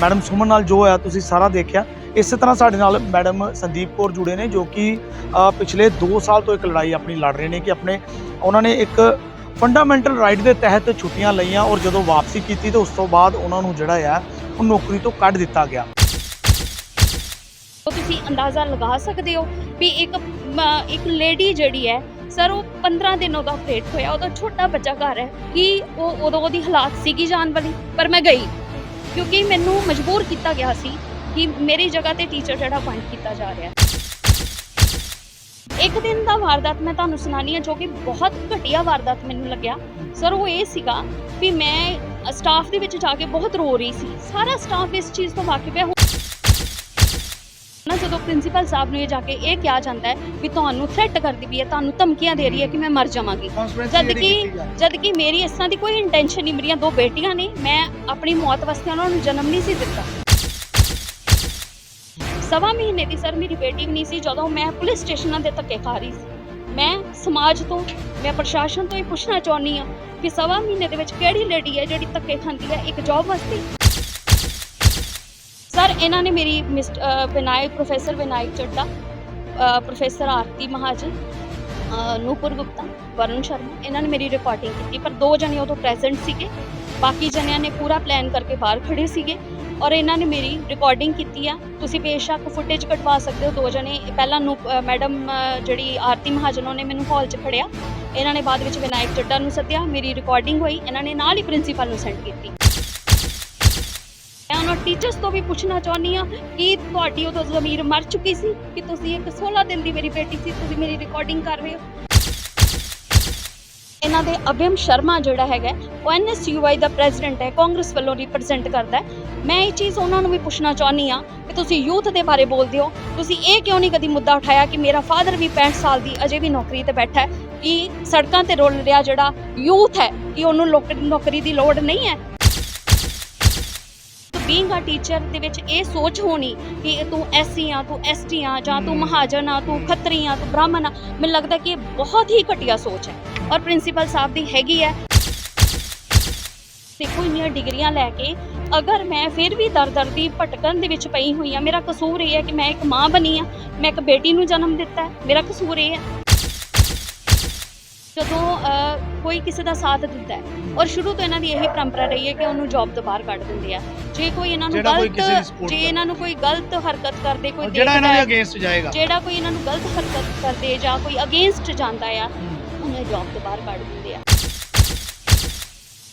Madam सुमन नाल जो है तुसीं सारा देखिया। इस तरह साडे नाल मैडम संदीप कौर जुड़े ने जो कि पिछले 2 साल तो एक लड़ाई अपनी लड़ रहे हैं कि अपने उन्होंने एक फंडामेंटल राइट के तहत छुट्टियां लईआं और जदों वापसी की तो उस तो बाद उन्होंने जिहड़ा है वो नौकरी तो कढ दिता गया। तो तुसी अंदाज़ा लगा सकते हो भी एक लेडी जिहड़ी है सर वो 15 दिन ਉਹਦਾ ਆਪਰੇਟ ਹੋਇਆ, ਉਹਦਾ ਛੋਟਾ ਬੱਚਾ ਘਰ ਹੈ ਕਿ ਉਹ ਉਦੋਂ ਉਹਦੀ ਹਾਲਾਤ ਸੀਗੀ ਜਾਣ ਵਾਲੀ, ਪਰ ਮੈਂ ਗਈ ਕਿਉਂਕਿ ਮੈਨੂੰ ਮਜਬੂਰ ਕੀਤਾ ਗਿਆ ਸੀ ਕਿ ਮੇਰੀ ਜਗ੍ਹਾ ਤੇ ਟੀਚਰ ਜਿਹੜਾ ਅਪਾਇੰਟ ਕੀਤਾ ਜਾ ਰਿਹਾ। ਇੱਕ ਦਿਨ ਦਾ ਵਾਰਦਾਤ ਮੈਂ ਤੁਹਾਨੂੰ ਸੁਣਾਨੀ ਹੈ ਜੋ ਕਿ ਬਹੁਤ ਘਟੀਆ ਵਾਰਦਾਤ ਮੈਨੂੰ ਲੱਗਿਆ ਸਰ। ਉਹ ਇਹ ਸੀਗਾ ਵੀ ਮੈਂ ਸਟਾਫ ਦੇ ਵਿੱਚ ਜਾ ਕੇ ਬਹੁਤ ਰੋ ਰਹੀ ਸੀ। ਸਾਰਾ ਸਟਾਫ ਇਸ ਚੀਜ਼ ਤੋਂ ਵਾਕਿਫ ਹੈ ਨਾ। ਜਦੋਂ ਪ੍ਰਿੰਸੀਪਲ ਸਾਹਿਬ ਨੂੰ ਇਹ ਜਾ ਕੇ ਇਹ ਕਿਹਾ ਜਾਂਦਾ ਹੈ ਵੀ ਤੁਹਾਨੂੰ ਥ੍ਰੈਟ ਕਰਦੀ ਪਈ ਹੈ, ਤੁਹਾਨੂੰ ਧਮਕੀਆਂ ਦੇ ਰਹੀ ਹੈ ਕਿ ਮੈਂ ਮਰ ਜਾਵਾਂਗੀ, ਜਦ ਕਿ ਮੇਰੀ ਇਸ ਤਰ੍ਹਾਂ ਦੀ ਕੋਈ ਇੰਟੈਂਸ਼ਨ ਨਹੀਂ। ਮੇਰੀਆਂ 2 ਬੇਟੀਆਂ ਨੇ, ਮੈਂ ਆਪਣੀ ਮੌਤ ਵਾਸਤੇ ਉਹਨਾਂ ਨੂੰ ਜਨਮ ਨਹੀਂ ਸੀ ਦਿੱਤਾ। 1.25 ਮਹੀਨੇ ਦੀ ਸਰ ਮੇਰੀ ਬੇਟੀ ਵੀ ਨਹੀਂ ਸੀ ਜਦੋਂ ਮੈਂ ਪੁਲਿਸ ਸਟੇਸ਼ਨਾਂ ਦੇ ਧੱਕੇ ਖਾ ਰਹੀ ਸੀ। ਮੈਂ ਸਮਾਜ ਤੋਂ, ਮੈਂ ਪ੍ਰਸ਼ਾਸਨ ਤੋਂ ਇਹ ਪੁੱਛਣਾ ਚਾਹੁੰਦੀ ਹਾਂ ਕਿ 1.25 ਮਹੀਨੇ ਦੇ ਵਿੱਚ ਕਿਹੜੀ ਲੇਡੀ ਹੈ ਜਿਹੜੀ ਧੱਕੇ ਖਾਂਦੀ ਹੈ ਇੱਕ ਜੌਬ ਵਾਸਤੇ। सर इन्होंने मेरी प्रोफैसर विनायक चड्डा, प्रोफैसर आरती महाजन, नूपुर गुप्ता, वरुण शर्मा, इन्होंने मेरी रिकॉर्डिंग की, पर 2 जने उदों प्रेजेंट सीगे, बाकी जनिया ने पूरा प्लान करके बाहर खड़े सीगे और इन्होंने मेरी रिकॉर्डिंग की है। तुसी बेशक फुटेज कटवा सकते हो। 2 जने पहला मैडम जी आरती महाजन उन्होंने मैनू हॉल च खड़िया, इन्होंने बाद में विनायक चड्डा नूं सद्दिया, मेरी रिकॉर्डिंग हुई, इन्होंने नाल ही प्रिंसीपल नूं सेंड की। मैं उन्होंने टीचर्स तो भी पूछना चाहती हाँ कि तुहाडी उदों ज़मीर मर चुकी सी कि तुसी एक 16 दिन की मेरी बेटी सी, तुसी मेरी रिकॉर्डिंग कर रहे हो। इन्हां दे अभिम शर्मा जिहड़ा हैगा वो NSUI दा प्रेजिडेंट है, कांग्रेस वालों रिप्रजेंट करता है। मैं ये चीज़ उन्होंने भी पूछना चाहती हाँ कि तुसी यूथ के बारे बोलते हो, तुसी ये क्यों नहीं कभी मुद्दा उठाया कि मेरा फादर भी 65 साल की अजे भी नौकरी ते बैठा है, कि सड़कों ते रुल रहा जिहड़ा यूथ है कि उन्होंने नौकरी की लोड़ नहीं है। बीइंग अ टीचर दे विच ये सोच होनी कि तू SC आ, तू ST आ, जां तू महाजन आ, तू खत्तरी आ, तू ब्राह्मण आ, मैनूं लगदा कि बहुत ही घटिया सोच है और प्रिंसीपल साहब दी हैगी है। देखो इन्नियां डिग्रियां लैके अगर मैं फिर भी दर दी भटकन दे विच पई हुई हाँ, मेरा कसूर ये है कि मैं एक माँ बनी हाँ, मैं एक बेटी नूं जन्म दिता है, मेरा कसूर ये है। ਜਦੋਂ ਕੋਈ ਕਿਸੇ ਦਾ ਸਾਥ ਦਿੰਦਾ ਹੈ ਔਰ ਸ਼ੁਰੂ ਤੋਂ ਇਹਨਾਂ ਦੀ ਇਹੀ ਪਰੰਪਰਾ ਰਹੀ ਹੈ ਕਿ ਉਹਨੂੰ ਜੌਬ ਤੋਂ ਬਾਹਰ ਕੱਢ ਦਿੰਦੇ ਆ ਜੇ ਕੋਈ ਇਹਨਾਂ ਨੂੰ ਗਲਤ ਹਰਕਤ ਕਰਦੇ, ਕੋਈ ਜਿਹੜਾ ਇਹਨਾਂ ਦੇ ਅਗੇਂਸਟ ਜਾਏਗਾ, ਜਿਹੜਾ ਕੋਈ ਇਹਨਾਂ ਨੂੰ ਗਲਤ ਹਰਕਤ ਕਰਦੇ ਜਾਂ ਕੋਈ ਅਗੇਂਸਟ ਜਾਂਦਾ ਆ ਉਹਨੂੰ ਜੌਬ ਤੋਂ ਬਾਹਰ ਕੱਢ ਦਿੰਦੇ ਆ।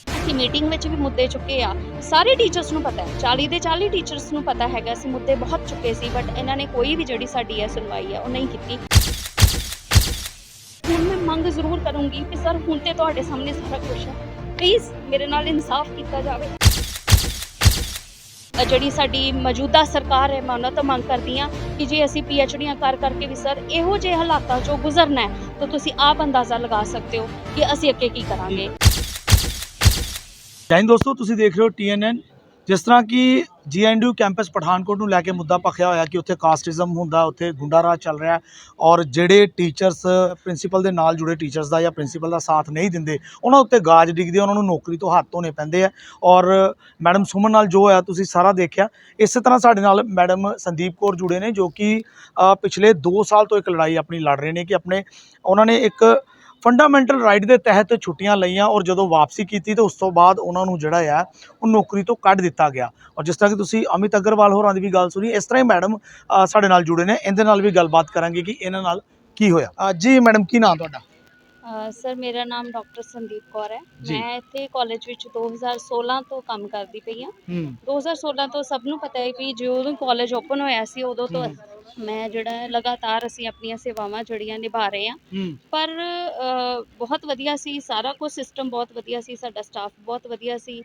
ਅਸੀਂ ਮੀਟਿੰਗ ਵਿੱਚ ਵੀ ਮੁੱਦੇ ਚੁੱਕੇ ਆ, ਸਾਰੇ ਟੀਚਰਸ ਨੂੰ ਪਤਾ ਹੈ, 40 ਦੇ 40 ਟੀਚਰਸ ਨੂੰ ਪਤਾ ਹੈਗਾ ਅਸੀਂ ਮੁੱਦੇ ਬਹੁਤ ਚੁੱਕੇ ਸੀ, ਬਟ ਇਹਨਾਂ ਨੇ ਕੋਈ ਵੀ ਜਿਹੜੀ ਸਾਡੀ ਹੈ ਸੁਣਵਾਈ ਹੈ ਉਹ ਨਹੀਂ ਕੀਤੀ। ਹੁਣ मैं मंग जरूर करूँगी कि सर हुण ते तुहाडे सामने सारा कुछ है, प्लीज़ मेरे नाल इंसाफ किया जाए। जिहड़ी साडी मौजूदा सरकार है मैं उन्हां तों मंग करदी हां कि जे असीं PhDयां कर करके भी सर इहो जे हालातां चों गुजरना है तो तुसीं आप अंदाज़ा लगा सकते हो कि असीं अगे की करांगे। जय हिंद दोस्तों, तुसीं देख रहे हो TNN। जिस तरह कि GNDU कैंपस पठानकोट ਨੂੰ ਲੈ ਕੇ ਮੁੱਦਾ ਭਖਿਆ ਹੋਇਆ ਕਿ ਉੱਥੇ ਕਾਸਟਿਜ਼ਮ ਹੁੰਦਾ, ਉੱਥੇ ਗੁੰਡਾ ਰਾਜ ਚੱਲ ਰਿਹਾ ਔਰ ਜਿਹੜੇ ਟੀਚਰਸ ਪ੍ਰਿੰਸੀਪਲ ਦੇ ਨਾਲ ਜੁੜੇ ਟੀਚਰਸ ਦਾ ਜਾਂ ਪ੍ਰਿੰਸੀਪਲ ਦਾ ਸਾਥ ਨਹੀਂ ਦਿੰਦੇ ਉਹਨਾਂ ਉੱਤੇ ਗਾਜ ਡਿੱਗਦੀ, ਉਹਨਾਂ ਨੂੰ ਨੌਕਰੀ ਤੋਂ ਹੱਥ ਧੋਣੇ ਪੈਂਦੇ ਆ। ਔਰ ਮੈਡਮ ਸੁਮਨ ਨਾਲ ਜੋ ਹੋਇਆ ਤੁਸੀਂ ਸਾਰਾ ਦੇਖਿਆ। ਇਸੇ ਤਰ੍ਹਾਂ ਸਾਡੇ ਨਾਲ ਮੈਡਮ ਸੰਦੀਪ ਕੌਰ ਜੁੜੇ ਨੇ ਜੋ ਕਿ ਪਿਛਲੇ 2 ਸਾਲ ਤੋਂ ਇੱਕ ਲੜਾਈ ਆਪਣੀ ਲੜ ਰਹੇ ਨੇ ਕਿ ਆਪਣੇ ਉਹਨਾਂ ਨੇ ਇੱਕ फंडामेंटल राइट के तहत छुट्टियां लईआं और जदों वापसी की तो उस तो बाद उन्होंने जिहड़ा है वो नौकरी तो कढ दिता गया। और जिस तरह कि तुसीं अमित अग्रवाल होरां दी भी गल सुनी, इस तरह ही मैडम साडे नाल जुड़े ने, इहदे नाल भी गलबात करांगे कि इन्हां नाल की होया। जी मैडम की नाम तुहाडा? सर मेरा नाम डॉक्टर संदीप कौर है। मैं इत्थे कॉलेज विच 2016 तो काम करती पई हाँ। 2016 तो सब नूं पता है कि जो कॉलेज ओपन होया सी उदों तो मैं जिहड़ा लगातार असीं अपनियां सेवावां जिहड़ियां निभा रहे हैं, पर बहुत वधिया सी, सारा कुछ सिस्टम बहुत वधिया सी, साडा स्टाफ बहुत वधिया सी।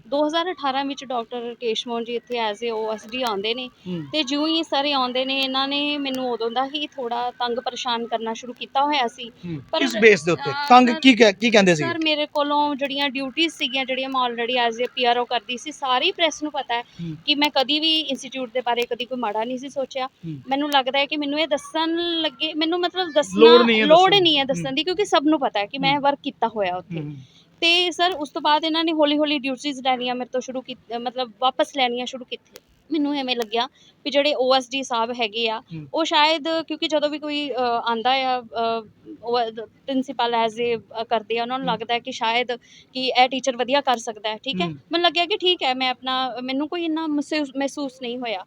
2018 विच डॉक्टर राकेश मोहन जी इत्थे एज ए OSD आउंदे ने ते जिउं ही सारे आउंदे ने इन्हां ने मैनूं उदों दा ही थोड़ा तंग परेशान करना शुरू कीता होया सी। पर किस बेस दे उत्ते तंग की कहंदे सी? सर मेरे कोलों जिहड़ियां ड्यूटीज़ सीगियां जिहड़ियां मैं ऑलरेडी एज ए PRO करदी सी, सारी प्रैस नूं पता है कि मैं कदी भी इंस्टीट्यूट दे बारे कदी कोई माड़ा नहीं सी सोचिया। मैनूं लगदा है कि मैनूं ये दस्सण लगे, मैनूं मतलब दस्सना लोड़ नहीं है दस्सण दी, क्योंकि सब नूं पता है कि मैं वर्क कीता होया उत्थे। ਤੇ ਸਰ ਉਸ ਤੋਂ ਬਾਅਦ ਇਹਨਾਂ ਨੇ ਹੌਲੀ-ਹੌਲੀ ਡਿਊਟੀਜ਼ ਲੈਣੀਆਂ ਮੇਰੇ ਤੋਂ ਸ਼ੁਰੂ ਮਤਲਬ ਵਾਪਸ ਲੈਣੀਆਂ ਸ਼ੁਰੂ ਕੀਤੀਆਂ। ਮੈਨੂੰ ਐਵੇਂ ਲੱਗਿਆ ਵੀ ਜਿਹੜੇ OSD ਸਾਹਿਬ ਹੈਗੇ ਆ, ਉਹ ਸ਼ਾਇਦ ਕਿਉਂਕਿ ਜਦੋਂ ਵੀ ਕੋਈ ਆਉਂਦਾ ਆ ਉਹ ਪ੍ਰਿੰਸੀਪਲ ਐਜ਼ ਏ ਕਰਦੇ ਆ, ਉਹਨਾਂ ਨੂੰ ਲੱਗਦਾ ਕਿ ਸ਼ਾਇਦ ਕਿ ਇਹ ਟੀਚਰ ਵਧੀਆ ਕਰ ਸਕਦਾ ਹੈ, ਠੀਕ ਹੈ। ਮੈਨੂੰ ਲੱਗਿਆ ਕਿ ਠੀਕ ਹੈ, ਮੈਂ ਆਪਣਾ ਮੈਨੂੰ ਕੋਈ ਇੰਨਾ ਮਹਿਸੂਸ ਨਹੀਂ ਹੋਇਆ।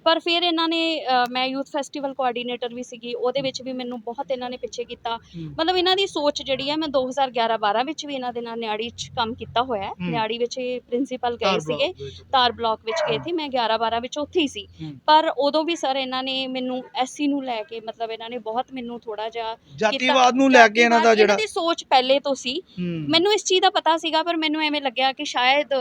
ਪਰ ਫਿਰ ਇਹਨਾਂ ਨੇ ਮੈਂ ਯੂਥ ਫੈਸਟੀਵਲ ਕੋਆਰਡੀਨੇਟਰ ਵੀ ਸੀਗੀ, ਉਹਦੇ ਵਿੱਚ ਵੀ ਮੈਨੂੰ ਬਹੁਤ ਇਹਨਾਂ ਨੇ ਪਿੱਛੇ ਕੀਤਾ। ਮਤਲਬ ਇਹਨਾਂ ਦੀ ਸੋਚ ਜਿਹੜੀ ਹੈ, ਮੈਂ 2011-12 ਵਿੱਚ ਵੀ ਇਹਨਾਂ ਦੇ ਨਾਲ ਨਿਆੜੀ 'ਚ ਕੰਮ ਕੀਤਾ ਹੋਇਆ। ਨਿਆੜੀ ਵਿੱਚ ਇਹ ਪ੍ਰਿੰਸੀਪਲ ਗਏ ਸੀਗੇ, ਤਾਰ ਬਲਾਕ ਵਿੱਚ ਗਏ ਸੀ, ਮੈਂ 11-12 ਵਿੱਚ ਉੱਥੇ ਹੀ ਸੀ। ਪਰ ਉਦੋਂ ਵੀ ਸਰ ਇਹਨਾਂ ਨੇ ਮੈਨੂੰ SC ਨੂੰ ਲੈ ਕੇ ਮਤਲਬ ਇਹਨਾਂ ਨੇ ਬਹੁਤ ਮੈਨੂੰ ਥੋੜਾ ਜਿਹਾ ਜਾਤੀਵਾਦ ਨੂੰ ਲੈ ਕੇ ਇਹਨਾਂ ਦਾ ਜਿਹੜਾ ਦੀ ਸੋਚ ਪਹਿਲੇ ਤੋਂ ਸੀ। ਮੈਨੂੰ ਇਸ ਚੀਜ਼ ਦਾ ਪਤਾ ਸੀਗਾ, ਪਰ ਮੈਨੂੰ ਐਵੇਂ ਲੱਗਿਆ ਕਿ ਸ਼ਾਇਦ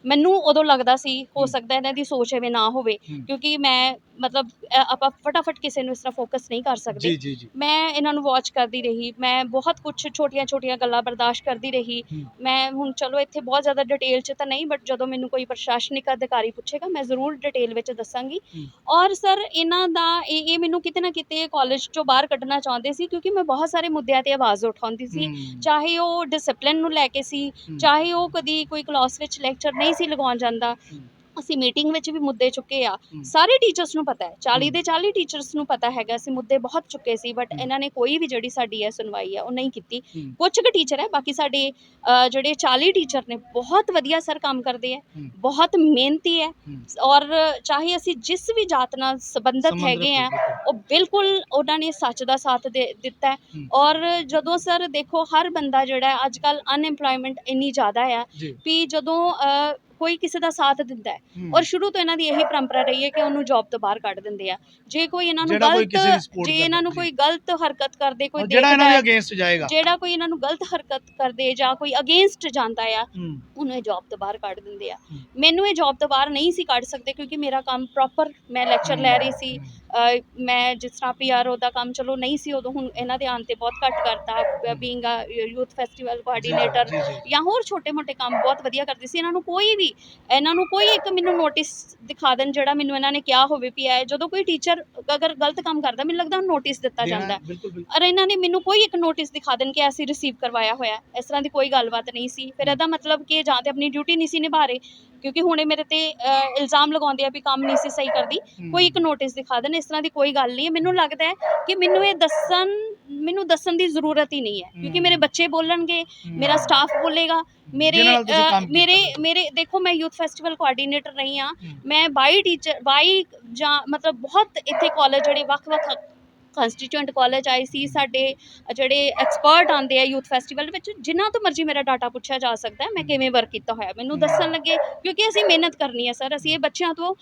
ਮੈਨੂੰ ਉਦੋਂ ਲੱਗਦਾ ਸੀ ਹੋ ਸਕਦਾ ਇਹਨਾਂ ਦੀ ਸੋਚ ਐਵੇਂ ਨਾ ਹੋਵੇ, ਕਿਉਂਕਿ ਮੈਂ ਮਤਲਬ ਆਪਾਂ ਫਟਾਫਟ ਕਿਸੇ ਨੂੰ ਇਸ ਤਰ੍ਹਾਂ ਫੋਕਸ ਨਹੀਂ ਕਰ ਸਕਦੇ। ਮੈਂ ਇਹਨਾਂ ਨੂੰ ਵਾਚ ਕਰਦੀ ਰਹੀ, ਮੈਂ ਬਹੁਤ ਕੁਝ ਛੋਟੀਆਂ-ਛੋਟੀਆਂ ਗੱਲਾਂ ਬਰਦਾਸ਼ਤ ਕਰਦੀ ਰਹੀ। ਮੈਂ ਹੁਣ ਚਲੋ ਇੱਥੇ ਬਹੁਤ ਜ਼ਿਆਦਾ ਡਿਟੇਲ 'ਚ ਤਾਂ ਨਹੀਂ, ਬਟ ਜਦੋਂ ਮੈਨੂੰ ਕੋਈ ਪ੍ਰਸ਼ਾਸਨਿਕ ਅਧਿਕਾਰੀ ਪੁੱਛੇਗਾ ਮੈਂ ਜ਼ਰੂਰ ਡਿਟੇਲ ਵਿੱਚ ਦੱਸਾਂਗੀ। ਔਰ ਸਰ ਇਹਨਾਂ ਦਾ ਇਹ ਮੈਨੂੰ ਕਿਤੇ ਨਾ ਕਿਤੇ ਕਾਲਜ 'ਚੋਂ ਬਾਹਰ ਕੱਢਣਾ ਚਾਹੁੰਦੇ ਸੀ, ਕਿਉਂਕਿ ਮੈਂ ਬਹੁਤ ਸਾਰੇ ਮੁੱਦਿਆਂ 'ਤੇ ਆਵਾਜ਼ ਉਠਾਉਂਦੀ ਸੀ, ਚਾਹੇ ਉਹ ਡਿਸਪਲਿਨ ਨੂੰ ਲੈ ਕੇ ਸੀ, ਚਾਹੇ ਉਹ ਕਦੀ ਕੋਈ ਕਲਾਸ ਵਿੱਚ ਲੈਕਚਰ ਨਹੀਂ ਸੀ ਲਗਾਉਣ ਜਾਂਦਾ। ਅਸੀਂ ਮੀਟਿੰਗ ਵਿੱਚ ਵੀ ਮੁੱਦੇ ਚੁੱਕੇ ਆ, ਸਾਰੇ ਟੀਚਰਸ ਨੂੰ ਪਤਾ ਹੈ, 40 ਦੇ 40 ਟੀਚਰਸ ਨੂੰ ਪਤਾ ਹੈਗਾ ਅਸੀਂ ਮੁੱਦੇ ਬਹੁਤ ਚੁੱਕੇ ਸੀ, ਬਟ ਇਹਨਾਂ ਨੇ ਕੋਈ ਵੀ ਜਿਹੜੀ ਸਾਡੀ ਹੈ ਸੁਣਵਾਈ ਹੈ ਉਹ ਨਹੀਂ ਕੀਤੀ। ਕੁਝ ਕੁ ਟੀਚਰ ਹੈ, ਬਾਕੀ ਸਾਡੇ ਜਿਹੜੇ 40 ਟੀਚਰ ਨੇ ਬਹੁਤ ਵਧੀਆ ਸਰ ਕੰਮ ਕਰਦੇ ਹੈ, ਬਹੁਤ ਮਿਹਨਤੀ ਹੈ, ਔਰ ਚਾਹੇ ਅਸੀਂ ਜਿਸ ਵੀ ਜਾਤ ਨਾਲ ਸੰਬੰਧਿਤ ਹੈਗੇ ਆ, ਉਹ ਬਿਲਕੁਲ ਉਹਨਾਂ ਨੇ ਸੱਚ ਦਾ ਸਾਥ ਦਿੱਤਾ ਹੈ। ਔਰ ਜਦੋਂ ਸਰ ਦੇਖੋ ਹਰ ਬੰਦਾ ਜਿਹੜਾ ਅੱਜ ਕੱਲ੍ਹ ਅਨਐਮਪਲੋਇਮੈਂਟ ਇੰਨੀ ਜ਼ਿਆਦਾ ਆ ਵੀ ਜਦੋਂ ਕੋਈ ਕਿਸੇ ਦਾ ਸਾਥ ਦਿੰਦਾ ਹੈ, ਔਰ ਸ਼ੁਰੂ ਤੋਂ ਇਹਨਾਂ ਦੀ ਇਹੀ ਪਰੰਪਰਾ ਰਹੀ ਹੈ ਕਿ ਉਹਨੂੰ ਜੌਬ ਤੋਂ ਬਾਹਰ ਕੱਢ ਦਿੰਦੇ ਆ ਜੇ ਕੋਈ ਇਹਨਾਂ ਨੂੰ ਕੋਈ ਗਲਤ ਹਰਕਤ ਕਰਦੇ, ਕੋਈ ਜਿਹੜਾ ਇਹਨਾਂ ਦੇ ਅਗੇਂਸਟ ਜਾਏਗਾ, ਜਿਹੜਾ ਕੋਈ ਇਹਨਾਂ ਨੂੰ ਗਲਤ ਹਰਕਤ ਕਰਦੇ ਜਾਂ ਕੋਈ ਅਗੇਂਸਟ ਜਾਂਦਾ ਆ, ਉਹਨੂੰ ਇਹ ਜੌਬ ਤੋਂ ਬਾਹਰ ਕੱਢ ਦਿੰਦੇ ਆ। ਮੈਨੂੰ ਇਹ ਜੌਬ ਤੋਂ ਬਾਹਰ ਨਹੀਂ ਸੀ ਕੱਢ ਸਕਦੇ, ਕਿਉਂਕਿ ਮੇਰਾ ਕੰਮ ਪ੍ਰੋਪਰ ਮੈਂ ਲੈਕਚਰ ਲੈ ਰਹੀ ਸੀ। ਮੈਂ ਜਿਸ ਤਰ੍ਹਾਂ PRO ਦਾ ਕੰਮ ਚਲੋ ਨਹੀਂ ਸੀ ਉਦੋਂ, ਹੁਣ ਇਹਨਾਂ ਦੇ ਆਉਣ 'ਤੇ ਬਹੁਤ ਘੱਟ ਕਰਤਾ। Being a youth festival coordinator ਜਾਂ ਹੋਰ ਛੋਟੇ ਮੋਟੇ ਕੰਮ ਬਹੁਤ ਵਧੀਆ ਕਰਦੀ ਸੀ। ਇਹਨਾਂ ਨੂੰ ਕੋਈ ਇੱਕ ਮੈਨੂੰ ਨੋਟਿਸ ਦਿਖਾ ਦੇਣ, ਜਿਹੜਾ ਮੈਨੂੰ ਇਹਨਾਂ ਨੇ ਕਿਹਾ ਹੋਵੇ ਵੀ ਹੈ ਜਦੋਂ ਕੋਈ ਟੀਚਰ ਅਗਰ ਗਲਤ ਕੰਮ ਕਰਦਾ, ਮੈਨੂੰ ਲੱਗਦਾ ਨੋਟਿਸ ਦਿੱਤਾ ਜਾਂਦਾ, ਔਰ ਇਹਨਾਂ ਨੇ ਮੈਨੂੰ ਕੋਈ ਇੱਕ ਨੋਟਿਸ ਦਿਖਾ ਦੇਣ ਕਿ ਅਸੀਂ ਰਿਸੀਵ ਕਰਵਾਇਆ ਹੋਇਆ, ਇਸ ਤਰ੍ਹਾਂ ਦੀ ਕੋਈ ਗੱਲਬਾਤ ਨਹੀਂ ਸੀ। ਫਿਰ ਇਹਦਾ ਮਤਲਬ ਕਿ ਜਾਂ ਤੇ ਆਪਣੀ ਡਿਊਟੀ ਨਹੀਂ ਸੀ ਨਿਭਾ ਰਹੇ, ਕਿਉਂਕਿ ਹੁਣੇ ਮੇਰੇ ਤੇ ਇਲਜ਼ਾਮ ਲਗਾਉਂਦੇ ਆ ਵੀ ਕੰਮ ਨਹੀਂ ਸੀ ਸਹੀ ਕਰਦੀ, ਕੋਈ ਇੱਕ ਨੋਟਿਸ ਦਿਖਾ ਦੇਣ, ਇਸ ਤਰ੍ਹਾਂ ਦੀ ਕੋਈ ਗੱਲ ਨਹੀਂ ਹੈ। ਮੈਨੂੰ ਲੱਗਦਾ ਹੈ ਕਿ ਮੈਨੂੰ ਦੱਸਣ ਦੀ ਜ਼ਰੂਰਤ ਹੀ ਨਹੀਂ ਹੈ, ਕਿਉਂਕਿ ਮੇਰੇ ਬੱਚੇ ਬੋਲਣਗੇ, ਮੇਰਾ ਸਟਾਫ ਬੋਲੇਗਾ, ਮੇਰੇ ਦੇਖੋ ਮੈਂ ਯੂਥ ਫੈਸਟੀਵਲ ਕੋਆਰਡੀਨੇਟਰ ਰਹੀ ਹਾਂ, ਮੈਂ 22 ਜਾਂ ਮਤਲਬ ਬਹੁਤ ਇੱਥੇ ਕਾਲਜ ਜਿਹੜੇ ਵੱਖ-ਵੱਖ ਕੰਸਟੀਟਿਊਐਂਟ ਕਾਲਜ ਆਏ ਸੀ, ਸਾਡੇ ਜਿਹੜੇ ਐਕਸਪਰਟ ਆਉਂਦੇ ਆ ਯੂਥ ਫੈਸਟੀਵਲ ਵਿੱਚ, ਜਿਨ੍ਹਾਂ ਤੋਂ ਮਰਜ਼ੀ ਮੇਰਾ ਡਾਟਾ ਪੁੱਛਿਆ ਜਾ ਸਕਦਾ ਹੈ ਮੈਂ ਕਿਵੇਂ ਵਰਕ ਕੀਤਾ ਹੋਇਆ, ਮੈਨੂੰ ਦੱਸਣ ਲੱਗੇ, ਕਿਉਂਕਿ ਅਸੀਂ ਮਿਹਨਤ ਕਰਨੀ ਹੈ ਸਰ, ਅਸੀਂ ਇਹ ਬੱਚਿਆਂ ਤੋਂ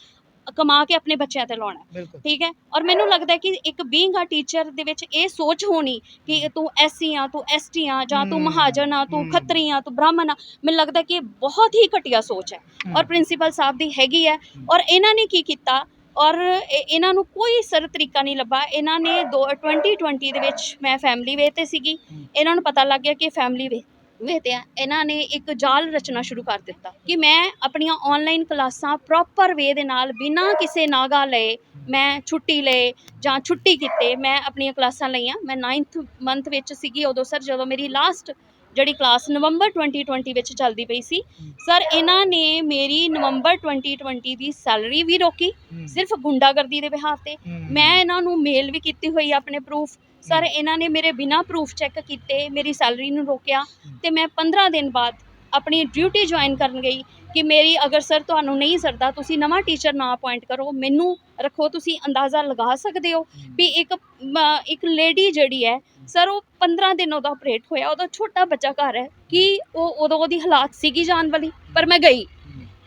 ਕਮਾ ਕੇ ਆਪਣੇ ਬੱਚਿਆਂ ਤੇ ਲਾਉਣਾ, ਠੀਕ ਹੈ। ਔਰ ਮੈਨੂੰ ਲੱਗਦਾ ਕਿ ਇੱਕ ਬੀਇੰਗ ਆ ਟੀਚਰ ਦੇ ਵਿੱਚ ਇਹ ਸੋਚ ਹੋਣੀ ਕਿ ਤੂੰ SC ਆ, ਤੂੰ ST ਆ, ਜਾਂ ਤੂੰ ਮਹਾਜਨ ਆ, ਤੂੰ ਖੱਤਰੀ ਆ, ਤੂੰ ਬ੍ਰਾਹਮਣ ਆ, ਮੈਨੂੰ ਲੱਗਦਾ ਕਿ ਇਹ ਬਹੁਤ ਹੀ ਘਟੀਆ ਸੋਚ ਹੈ, ਔਰ ਪ੍ਰਿੰਸੀਪਲ ਸਾਹਿਬ ਦੀ ਹੈਗੀ ਹੈ। ਔਰ ਇਹਨਾਂ ਨੇ ਕੀ ਕੀਤਾ, ਔਰ ਇਹਨਾਂ ਨੂੰ ਕੋਈ ਸਰ ਤਰੀਕਾ ਨਹੀਂ ਲੱਭਾ। ਇਹਨਾਂ ਨੇ 2020 ਦੇ ਵਿੱਚ ਮੈਂ ਫੈਮਿਲੀ ਵੇ 'ਤੇ ਸੀਗੀ, ਇਹਨਾਂ ਨੂੰ ਪਤਾ ਲੱਗ ਗਿਆ ਕਿ ਫੈਮਿਲੀ ਵੇ ਤੇ ਆ, ਇਹਨਾਂ ਨੇ ਇੱਕ ਜਾਲ ਰਚਨਾ ਸ਼ੁਰੂ ਕਰ ਦਿੱਤਾ ਕਿ ਮੈਂ ਆਪਣੀਆਂ ਆਨਲਾਈਨ ਕਲਾਸਾਂ ਪ੍ਰੋਪਰ ਵੇ ਦੇ ਨਾਲ ਬਿਨਾਂ ਕਿਸੇ ਨਾਗਾ ਲਏ, ਮੈਂ ਛੁੱਟੀ ਲਏ ਜਾਂ ਛੁੱਟੀ ਕੀਤੇ, ਮੈਂ ਆਪਣੀਆਂ ਕਲਾਸਾਂ ਲਈਆਂ। ਮੈਂ 9th ਮੰਥ ਵਿੱਚ ਸੀਗੀ ਉਦੋਂ ਸਰ, ਜਦੋਂ ਮੇਰੀ ਲਾਸਟ ਜਿਹੜੀ ਕਲਾਸ ਨਵੰਬਰ 2020 ਵਿੱਚ ਚੱਲਦੀ ਪਈ ਸੀ ਸਰ, ਇਹਨਾਂ ਨੇ ਮੇਰੀ ਨਵੰਬਰ 2020 ਦੀ ਸੈਲਰੀ ਵੀ ਰੋਕੀ, ਸਿਰਫ ਗੁੰਡਾਗਰਦੀ ਦੇ ਬਿਹਾਫ ਤੇ। ਮੈਂ ਇਹਨਾਂ ਨੂੰ ਮੇਲ ਵੀ ਕੀਤੀ ਹੋਈ ਆਪਣੇ ਪ੍ਰੂਫ ਸਰ, ਇਹਨਾਂ ਨੇ ਮੇਰੇ ਬਿਨਾਂ ਪ੍ਰੂਫ ਚੈੱਕ ਕੀਤੇ ਮੇਰੀ ਸੈਲਰੀ ਨੂੰ ਰੋਕਿਆ, ਤੇ ਮੈਂ 15 ਦਿਨ ਬਾਅਦ ਆਪਣੀ ਡਿਊਟੀ ਜੁਆਇਨ ਕਰਨ ਗਈ ਕਿ ਮੇਰੀ ਅਗਰ ਸਰ ਤੁਹਾਨੂੰ ਨਹੀਂ ਸਰਦਾ, ਤੁਸੀਂ ਨਵਾਂ ਟੀਚਰ ਨਾ ਅਪੁਆਇੰਟ ਕਰੋ, ਮੈਨੂੰ ਰੱਖੋ। ਤੁਸੀਂ ਅੰਦਾਜ਼ਾ ਲਗਾ ਸਕਦੇ ਹੋ ਵੀ ਇੱਕ ਲੇਡੀ ਜਿਹੜੀ ਹੈ ਸਰ, ਉਹ 15 ਦਿਨ ਉਹਦਾ ਆਪਰੇਟ ਹੋਇਆ, ਉਹਦਾ ਛੋਟਾ ਬੱਚਾ ਘਰ ਹੈ, ਕਿ ਉਦੋਂ ਉਹਦੀ ਹਾਲਾਤ ਸੀਗੀ ਜਾਣ ਵਾਲੀ, ਪਰ ਮੈਂ ਗਈ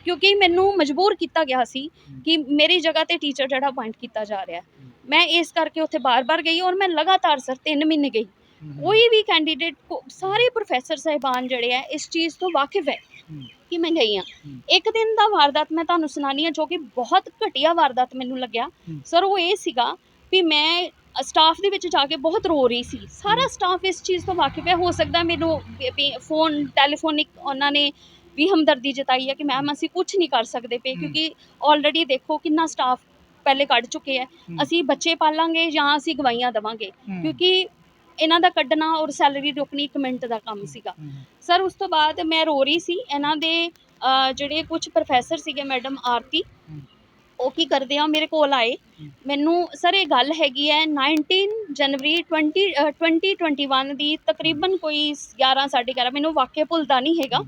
ਕਿਉਂਕਿ ਮੈਨੂੰ ਮਜਬੂਰ ਕੀਤਾ ਗਿਆ ਸੀ ਕਿ ਮੇਰੀ ਜਗ੍ਹਾ ਤੇ ਟੀਚਰ ਜਿਹੜਾ ਅਪੁਆਇੰਟ ਕੀਤਾ ਜਾ ਰਿਹਾ, ਮੈਂ ਇਸ ਕਰਕੇ ਉੱਥੇ ਬਾਰ-ਬਾਰ ਗਈ। ਔਰ ਮੈਂ ਲਗਾਤਾਰ ਸਰ 3 ਮਹੀਨੇ ਗਈ, ਕੋਈ ਵੀ ਕੈਂਡੀਡੇਟ, ਸਾਰੇ ਪ੍ਰੋਫੈਸਰ ਸਾਹਿਬਾਨ ਜਿਹੜੇ ਆ ਇਸ ਚੀਜ਼ ਤੋਂ ਵਾਕਿਫ ਹੈ ਕਿ ਮੈਂ ਗਈ ਹਾਂ। ਇੱਕ ਦਿਨ ਦਾ ਵਾਰਦਾਤ ਮੈਂ ਤੁਹਾਨੂੰ ਸੁਣਾਨੀ ਆ, ਜੋ ਕਿ ਬਹੁਤ ਘਟੀਆ ਵਾਰਦਾਤ ਮੈਨੂੰ ਲੱਗਿਆ ਸਰ। ਉਹ ਇਹ ਸੀਗਾ ਵੀ ਮੈਂ ਸਟਾਫ ਦੇ ਵਿੱਚ ਜਾ ਕੇ ਬਹੁਤ ਰੋ ਰਹੀ ਸੀ, ਸਾਰਾ ਸਟਾਫ ਇਸ ਚੀਜ਼ ਤੋਂ ਵਾਕਿਫ ਹੈ। ਹੋ ਸਕਦਾ ਮੈਨੂੰ ਟੈਲੀਫੋਨਿਕ ਉਹਨਾਂ ਨੇ ਵੀ ਹਮਦਰਦੀ ਜਤਾਈ ਹੈ ਕਿ ਮੈਮ ਅਸੀਂ ਕੁਝ ਨਹੀਂ ਕਰ ਸਕਦੇ ਪਏ, ਕਿਉਂਕਿ ਆਲਰੇਡੀ ਦੇਖੋ ਕਿੰਨਾ ਸਟਾਫ ਪਹਿਲੇ ਕੱਢ ਚੁੱਕੇ ਹੈ, ਅਸੀਂ ਬੱਚੇ ਪਾਲਾਂਗੇ ਜਾਂ ਅਸੀਂ ਗਵਾਈਆਂ ਦੇਵਾਂਗੇ, ਕਿਉਂਕਿ ਇਹਨਾਂ ਦਾ ਕੱਢਣਾ ਔਰ ਸੈਲਰੀ ਰੋਕਣੀ 1 ਮਿੰਟ ਦਾ ਕੰਮ ਸੀਗਾ ਸਰ। ਉਸ ਤੋਂ ਬਾਅਦ ਮੈਂ ਰੋ ਰਹੀ ਸੀ। ਇਹਨਾਂ ਦੇ ਜਿਹੜੇ ਕੁਝ ਪ੍ਰੋਫੈਸਰ ਸੀਗੇ, ਮੈਡਮ ਆਰਤੀ, ਉਹ ਕੀ ਕਰਦੇ ਆ, ਮੇਰੇ ਕੋਲ ਆਏ। ਮੈਨੂੰ ਸਰ ਇਹ ਗੱਲ ਹੈਗੀ ਹੈ 19 ਜਨਵਰੀ 2021 ਦੀ, ਤਕਰੀਬਨ ਕੋਈ 11 11:30, ਮੈਨੂੰ ਵਾਕਿਆ ਭੁੱਲਦਾ ਨਹੀਂ ਹੈਗਾ